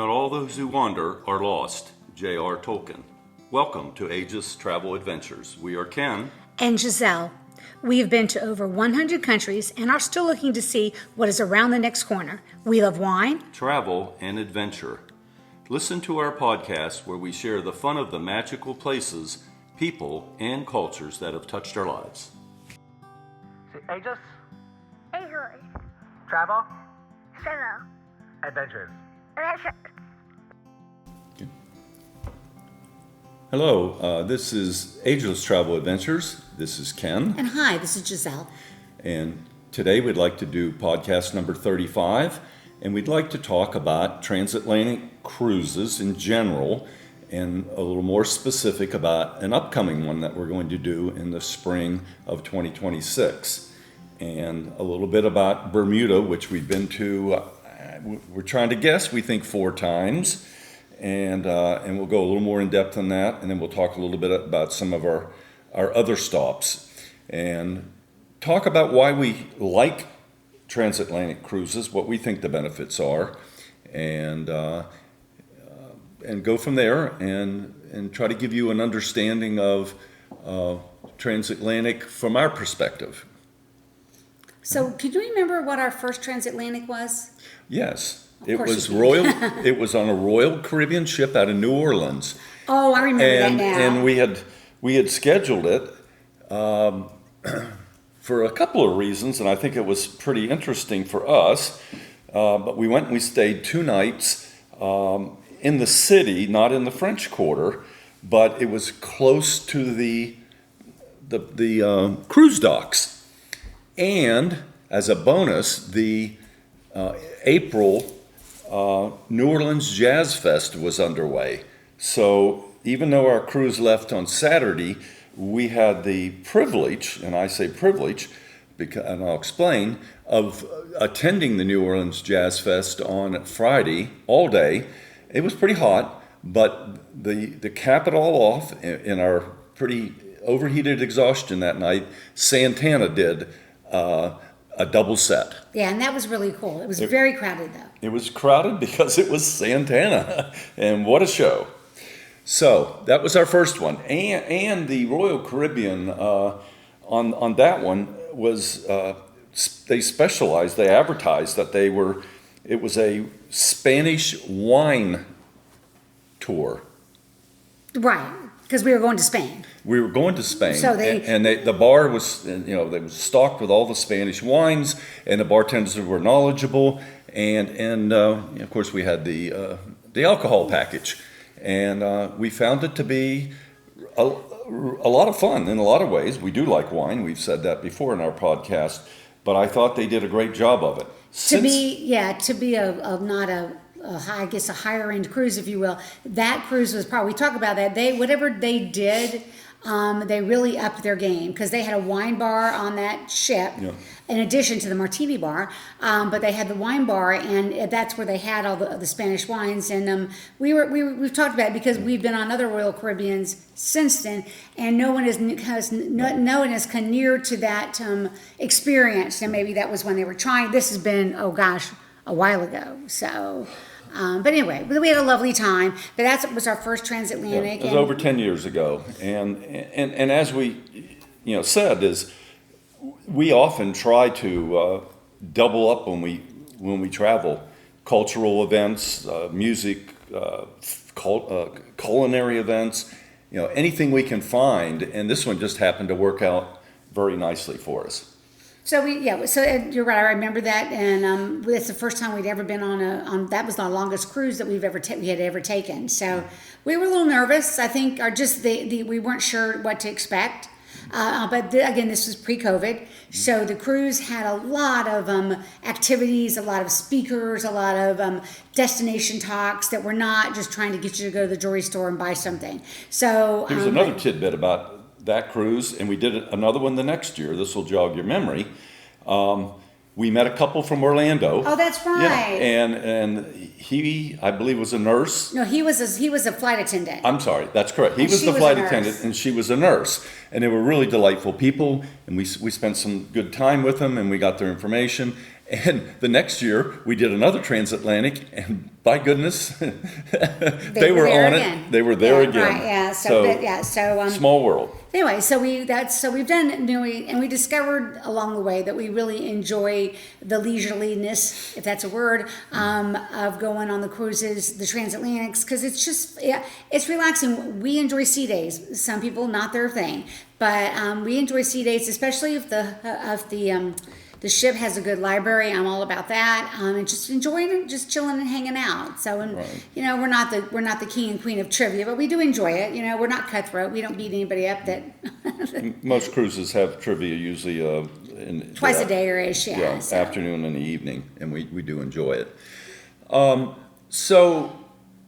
Not all those who wander are lost. J.R. Tolkien. Welcome to Aegis Travel Adventures. We are Ken and Giselle. We have been to over 100 countries and are still looking to see what is around the next corner. We love wine, travel, and adventure. Listen to our podcast where we share the fun of the magical places, people, and cultures that have touched our lives. Aegis, Aegis, travel, travel, adventures. adventure. Hello, this is Aegis Travel Adventures. This is Ken. and hi, this is Giselle. And today we'd like to do podcast number 35, and we'd like to talk about transatlantic cruises in general, and a little more specific about an upcoming one that we're going to do in the spring of 2026. And a little bit about Bermuda, which we've been to, we're trying to guess, we think 4 times. And we'll go a little more in depth on that, and then we'll talk a little bit about some of our other stops, and talk about why we like transatlantic cruises, what we think the benefits are, and go from there, and try to give you an understanding of transatlantic from our perspective. So, could you remember what our first transatlantic was? Yes. It was you Royal. It was on a Royal Caribbean ship out of New Orleans. Oh, I remember that now. And we had scheduled it for a couple of reasons, and I think it was pretty interesting for us. But we went and we stayed 2 nights in the city, not in the French Quarter, but it was close to the cruise docks. And as a bonus, the April New Orleans Jazz Fest was underway. So even though our cruise left on Saturday, we had the privilege, and I say privilege, and I'll explain, of attending the New Orleans Jazz Fest on Friday all day. It was pretty hot, but the cap it all off in our pretty overheated exhaustion that night, Santana did a double set. Yeah, and that was really cool. It was very crowded, though. It was crowded because it was Santana, and what a show. So that was our first one. And the Royal Caribbean, on that one, was they specialized, they advertised that it was a Spanish wine tour. Right, because we were going to Spain. We were going to Spain, so the bar was, they was stocked with all the Spanish wines, and the bartenders were knowledgeable, and of course we had the alcohol package, and we found it to be a lot of fun in a lot of ways. We do like wine; we've said that before in our podcast, but I thought they did a great job of it. To be not a higher end cruise, if you will. That cruise was probably, we talk about that. Whatever they did, they really upped their game, because they had a wine bar on that ship, in addition to the martini bar. But they had the wine bar, and that's where they had all the Spanish wines. And we've talked about it because we've been on other Royal Caribbeans since then, and no one has come near to that experience. And maybe that was when they were trying. This has been a while ago. So. But anyway, we had a lovely time. But that was our first transatlantic. It was over 10 years ago, and as we, said, is we often try to double up when we travel, cultural events, music, culinary events, anything we can find, and this one just happened to work out very nicely for us. So you're right. I remember that, and it's the first time we'd ever been on that was the longest cruise that we had ever taken. So we were a little nervous, I think, or just we weren't sure what to expect. But again, this was pre-COVID, so the cruise had a lot of activities, a lot of speakers, a lot of destination talks that were not just trying to get you to go to the jewelry store and buy something. So here's another tidbit about that cruise, and we did another one the next year. This will jog your memory. We met a couple from Orlando. Oh, that's right. Yeah, and he, I believe, was a nurse. No, he was a flight attendant. I'm sorry, that's correct. He was the flight attendant, and she was a nurse. And they were really delightful people, and we spent some good time with them, and we got their information. And the next year, we did another transatlantic, and by goodness, they were there on again. it. They were there Yeah, again. right, yeah, so Small world. anyway, so we've done, and we discovered along the way that we really enjoy the leisureliness, if that's a word, of going on the cruises, the transatlantics, because it's just, yeah, it's relaxing. We enjoy sea days. Some people, not their thing, but we enjoy sea days, especially if the ship has a good library. I'm all about that, and just enjoying it, just chilling and hanging out. So, and Right. we're not the king and queen of trivia, but we do enjoy it. We're not cutthroat. We don't beat anybody up. That Most cruises have trivia usually in twice a day or ish, yeah. So. afternoon and the evening, and we do enjoy it. So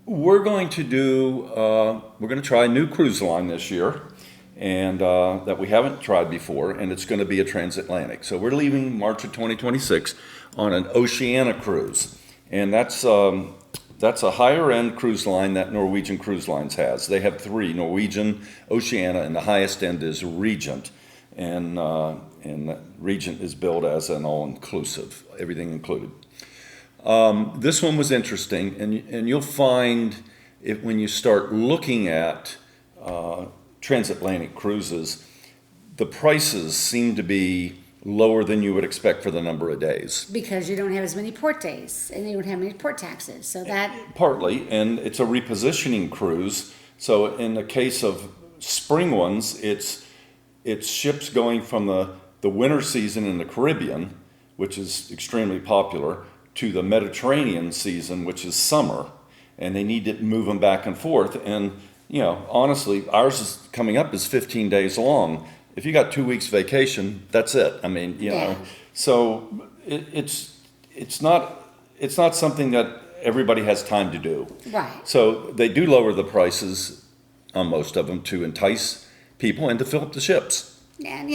we're going to try a new cruise line this year, and that we haven't tried before, and it's going to be a transatlantic. So we're leaving March of 2026 on an Oceania cruise, and that's a higher end cruise line that Norwegian Cruise Lines has. They have three: Norwegian, Oceania, and the highest end is Regent. And Regent is billed as an all-inclusive, everything included. This one was interesting, and you'll find it when you start looking at transatlantic cruises, the prices seem to be lower than you would expect for the number of days. Because you don't have as many port days, and you don't have many port taxes, so that Partly, and it's a repositioning cruise. So in the case of spring ones, it's ships going from the winter season in the Caribbean, which is extremely popular, to the Mediterranean season, which is summer, and they need to move them back and forth. And honestly, ours is coming up is 15 days long. If you got 2 weeks vacation, that's it. I mean, Yeah. so it's not something that everybody has time to do. right. So they do lower the prices on most of them to entice people and to fill up the ships. And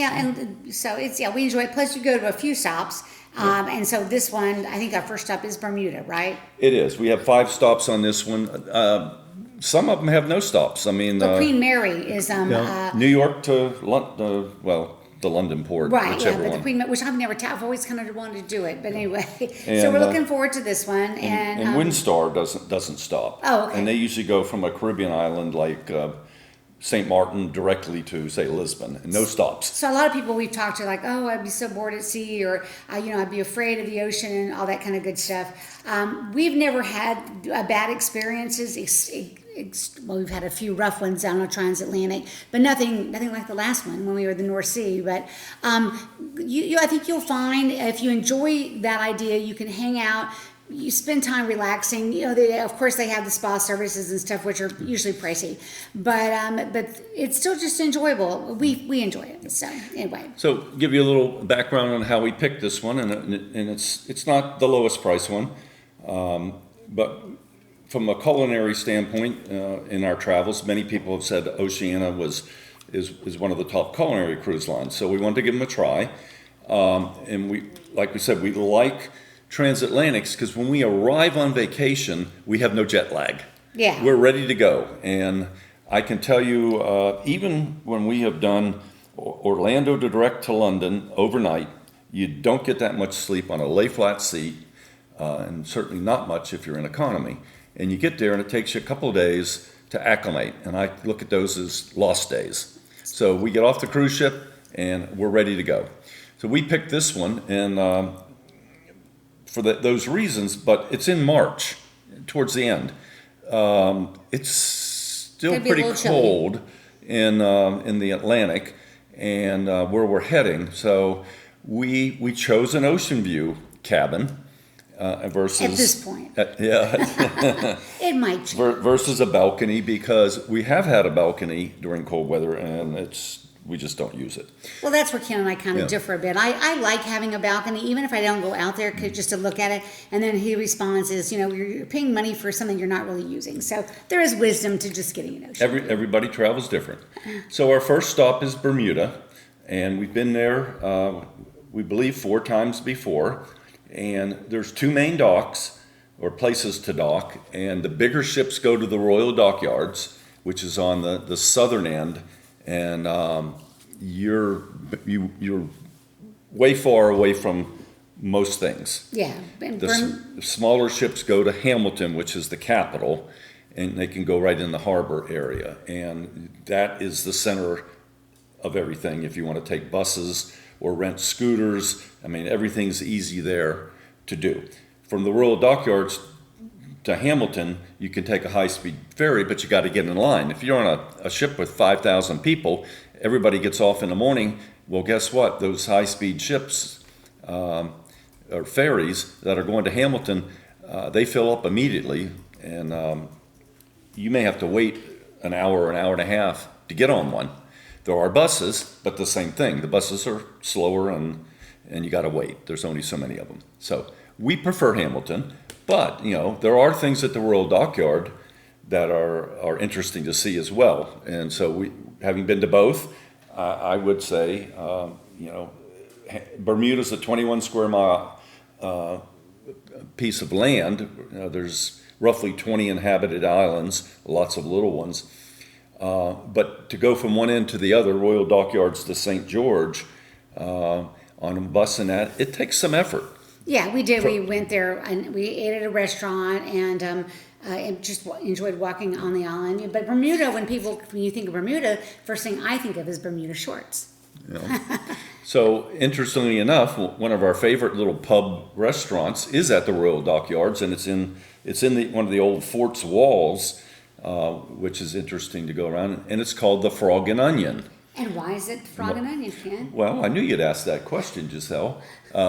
so we enjoy it. Plus, you go to a few stops, and so this one, I think our first stop is Bermuda, right? It is. We have 5 stops on this one. Some of them have no stops. I mean, Well, Queen Mary is New York to the London port, right, whichever but the one. Queen, which I've always kind of wanted to do it, but anyway. So And, we're looking forward to this one, And and Windstar doesn't stop. Oh, okay. And they usually go from a Caribbean island like St. Martin directly to, say, Lisbon, and no stops. so a lot of people we've talked to, like, oh, I'd be so bored at sea, or I'd be afraid of the ocean and all that kind of good stuff. We've never had bad experiences. Well, we've had a few rough ones down on transatlantic, but nothing like the last one when we were in the North Sea. But I think you'll find if you enjoy that idea, you can hang out. You spend time relaxing. Of course, they have the spa services and stuff, which are usually pricey, but it's still just enjoyable. We enjoy it. So anyway, So give you a little background on how we picked this one, and it's not the lowest price one, but from a culinary standpoint, in our travels, many people have said Oceania is one of the top culinary cruise lines. So we wanted to give them a try, and like we said, we like transatlantics because when we arrive on vacation, we have no jet lag. Yeah. We're ready to go, and I can tell you, even when we have done Orlando to direct to London overnight, you don't get that much sleep on a lay-flat seat, and certainly not much if you're in economy. And you get there, and it takes you a couple of days to acclimate, and I look at those as lost days. So we get off the cruise ship, and we're ready to go. So we picked this one, and for those reasons, but it's in March, towards the end. It's still Could be a pretty little chilly. cold in the Atlantic, and where we're heading. So we chose an ocean view cabin versus at this point, it might change. versus a balcony, because we have had a balcony during cold weather, and we just don't use it. Well, that's where Ken and I kind of Yeah. differ a bit. I like having a balcony, even if I don't go out there, just to look at it. And then he responds is, you're paying money for something you're not really using. So there is wisdom to just getting an ocean. Everybody travels different. So our first stop is Bermuda, and we've been there, we believe, 4 times before. And there's 2 main docks, or places to dock, and the bigger ships go to the Royal Dockyards, which is on the southern end, and you're way far away from most things. Yeah. And The smaller ships go to Hamilton, which is the capital, and they can go right in the harbor area. And that is the center of everything. If you want to take buses or rent scooters, I mean, everything's easy there to do. From the Royal Dockyards to Hamilton, you can take a high-speed ferry, but you got to get in line. If you're on a ship with 5,000 people, everybody gets off in the morning. Well, guess what? Those high-speed ships or ferries that are going to Hamilton, they fill up immediately, and you may have to wait an hour and a half to get on one. There are buses, but the same thing. The buses are slower, and you got to wait. There's only so many of them. So we prefer Hamilton, but there are things at the Royal Dockyard that are interesting to see as well. And so we, having been to both, I would say, Bermuda's a 21 square mile piece of land. There's roughly 20 inhabited islands, lots of little ones. But to go from one end to the other, Royal Dockyards to St. George, on a bus and that, it takes some effort. Yeah, we did. We went there and we ate at a restaurant and just enjoyed walking on the island. But Bermuda, when you think of Bermuda, first thing I think of is Bermuda shorts. So interestingly enough, one of our favorite little pub restaurants is at the Royal Dockyards, and it's in one of the old fort's walls, which is interesting to go around, and it's called the Frog and Onion. And why is it Frog and Onion, Ken? Well, I knew you'd ask that question, Giselle,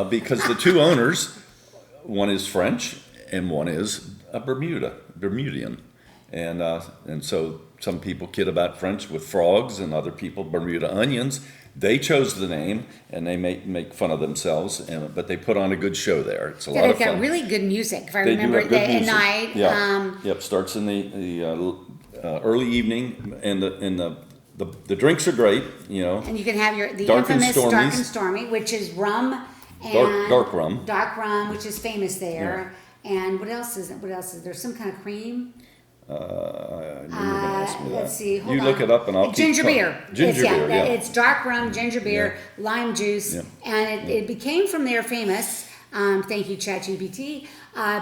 because the two owners, one is French and one is a Bermudian, and so some people kid about French with frogs, and other people Bermuda onions. They chose the name, and they make fun of themselves, but they put on a good show there. It's a lot of fun. They've got really good music, if I They remember. do have good At music. night. Yeah. Yep. Starts in the early evening, and the drinks are great. And you can have the Dark and infamous Dark Stormies. and Stormy, which is rum and Dark rum. Dark rum, which is famous there. And what else is there? Some kind of cream. I knew you were going to ask me that. Let's see. Hold you on. look it up, and I'll Ginger keep beer. Ginger beer. Yeah. It's dark rum, ginger beer, lime juice, and it became from there famous. Thank you, ChatGPT.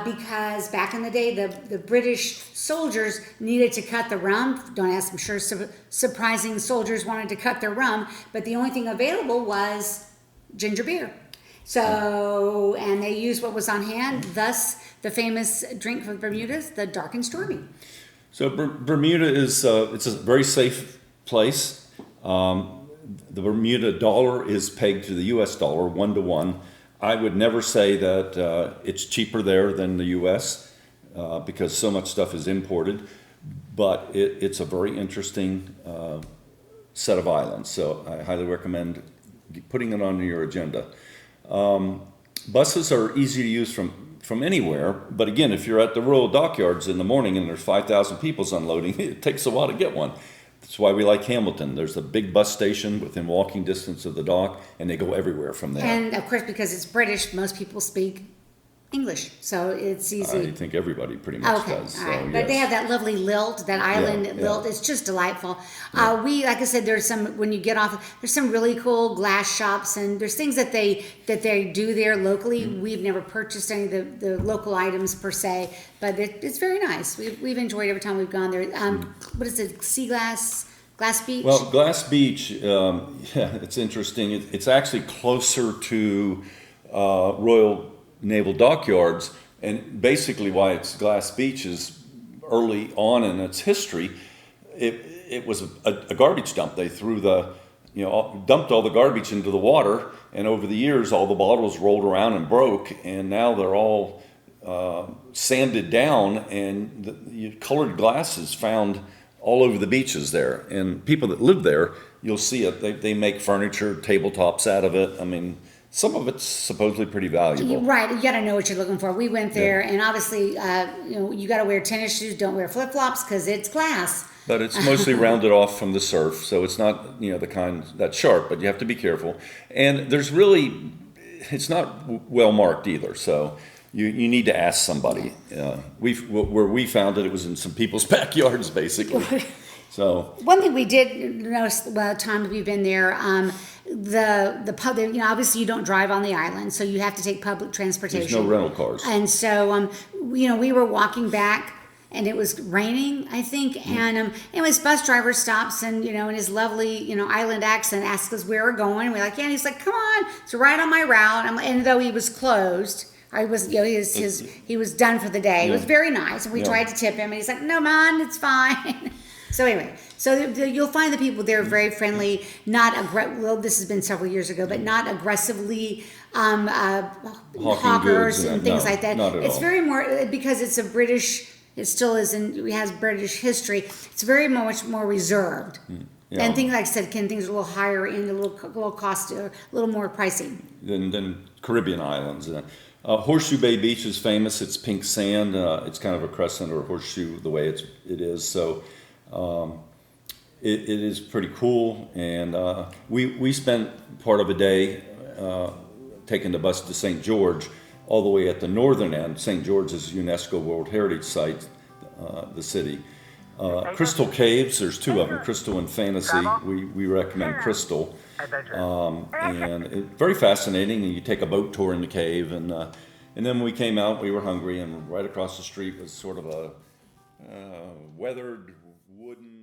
Because back in the day, the British soldiers needed to cut the rum. Don't ask, I'm sure surprising soldiers wanted to cut their rum, but the only thing available was ginger beer. So, and they used what was on hand, thus the famous drink from Bermuda's, the Dark and Stormy. So Bermuda is it's a very safe place. The Bermuda dollar is pegged to the U.S. dollar 1-to-1. I would never say that it's cheaper there than the U.S. Because so much stuff is imported, but it's a very interesting set of islands. So I highly recommend putting it on your agenda. Buses are easy to use from anywhere, but again, if you're at the Royal Dockyards in the morning and there's 5,000 people unloading, it takes a while to get one. That's why we like Hamilton. There's a big bus station within walking distance of the dock, and they go everywhere from there. And of course, because it's British, most people speak English, so it's easy. I think everybody pretty much does. All right. So, But they yes. have that lovely lilt, that island lilt. It's just delightful. Like I said, there's some, when you get off, there's some really cool glass shops, and there's things that they do there locally. We've never purchased any of the local items per se, but it's very nice. We've enjoyed every time we've gone there. What is it? Glass Beach? Well, Glass Beach, it's interesting. It's actually closer to Royal Naval Dockyards, and basically why it's Glass Beach is early on in its history, it was a garbage dump. They threw dumped all the garbage into the water, and over the years all the bottles rolled around and broke, and now they're all sanded down, and the colored glass is found all over the beaches there. And people that live there, you'll see it. They make furniture, tabletops out of it. I mean, some of it's supposedly pretty valuable. Right, you got to know what you're looking for. We went there, and obviously, you got to wear tennis shoes. Don't wear flip flops because it's glass. But it's mostly rounded off from the surf, so it's not the kind that's sharp. But you have to be careful. And it's not well marked either. So you need to ask somebody. Where we found it was in some people's backyards, basically. So one thing we did notice the time we've been there, the public, obviously you don't drive on the island, so you have to take public transportation. There's no rental cars. And so, we were walking back, and it was raining, I think. And anyways, bus driver stops and, in his lovely, island accent asks us where we're going. We're like, yeah. And he's like, come on, it's right on my route. And though he was closed, he was done for the day. It was very nice. And we tried to tip him, and he's like, no, man, it's fine. So anyway, you'll find the people there very friendly, well, this has been several years ago, but not aggressively hawkers and things like that. Not at it's all. very more, because it's a British, it still is, it has British history. It's very much more reserved. Yeah. And things, like I said, things are a little higher in, a little cost, a little more pricey. Than Caribbean islands. Horseshoe Bay Beach is famous. It's pink sand. It's kind of a crescent or a horseshoe the way it is. So it is pretty cool. And we spent part of a day taking the bus to St. George, all the way at the northern end. St. George is a UNESCO World Heritage Site, the city. Crystal Caves, there's two of them, Crystal and Fantasy. We recommend Crystal. And it's very fascinating. And you take a boat tour in the cave, and then when we came out, we were hungry, and right across the street was sort of a weathered wooden